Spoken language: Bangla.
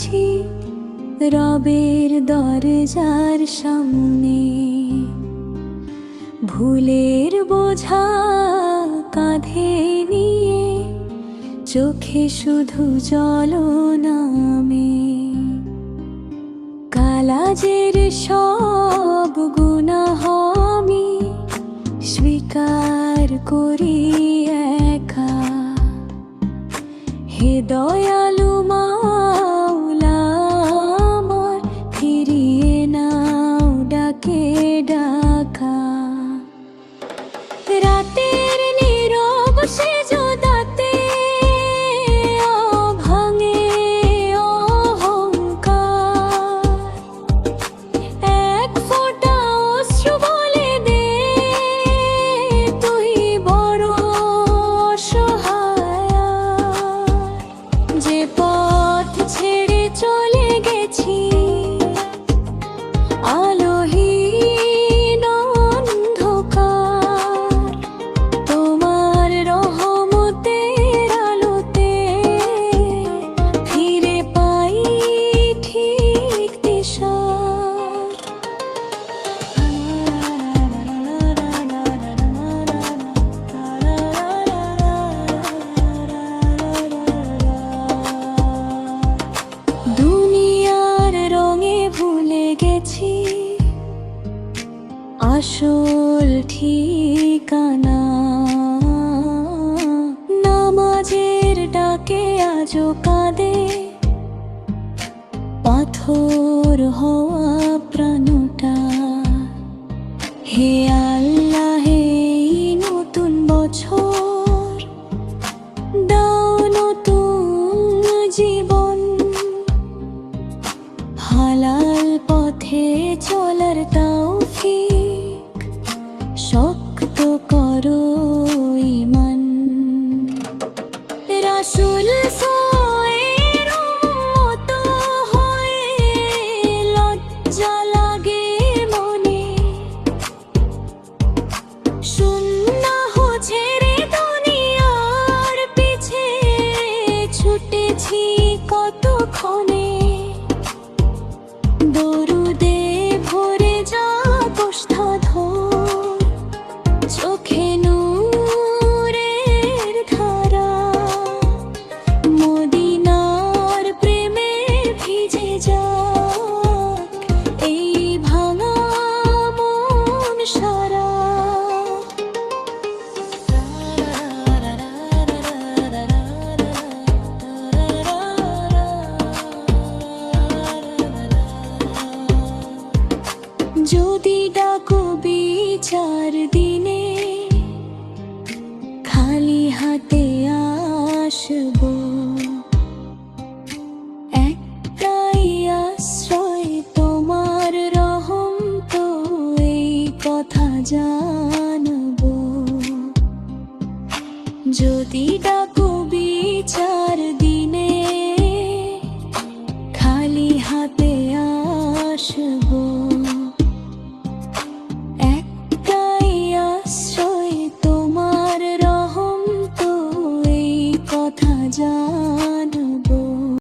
আছি রবের দরজার সামনে। ভুলের বোঝা কাঁধে নিয়ে চোখে শুধু জলনামে। কালাজের সব গুনাহ আমি স্বীকার করি একা। হে দয়ালু মাওলা আমার, ফিরিয়ে নাও ডাকে ডাকা। রাতের নীরব সেজদাতে ভাঙে অহংকার। এক ফোঁটা অশ্রু বলে দে তুই বড় অসহায়। যে পথ ছেড়ে চলে গেছি আলোহীন অন্ধকার, তোমার রহমতের আলোতে ফিরে পাই ঠিক দিশা। দুনিয়ার রঙে ভুলে গেছি আসল ঠিকানা। নামাজের ডাকে আজও কাঁদে পাথর হওয়া প্রাণটা। হে আল্লাহ, এই নতুন বছর দাও নতুন জীবন। হালাল পথে চলার তৌফিক শক্ত করো ঈমান। রাসূল সোয়ের উম্মত হয়ে লজ্জা লাগে মনে। সুন্নাহ ছেড়ে দুনিয়ার পিছে ছুটেছি কতক্ষণে। দরুদে ভরে যা গোষ্ঠাধর, চোখে নূরের ধারা। মদিনার প্রেমে ভিজে যাক এই ভাঙা মন সারা। যদি ডাকো বিচার দিনে খালি হাতে আসবো। একটাই আশ্রয় তোমার রহম, তো এই কথা জানবো। যদি ডাকো বিচার দিনে খালি হাতে আসবো।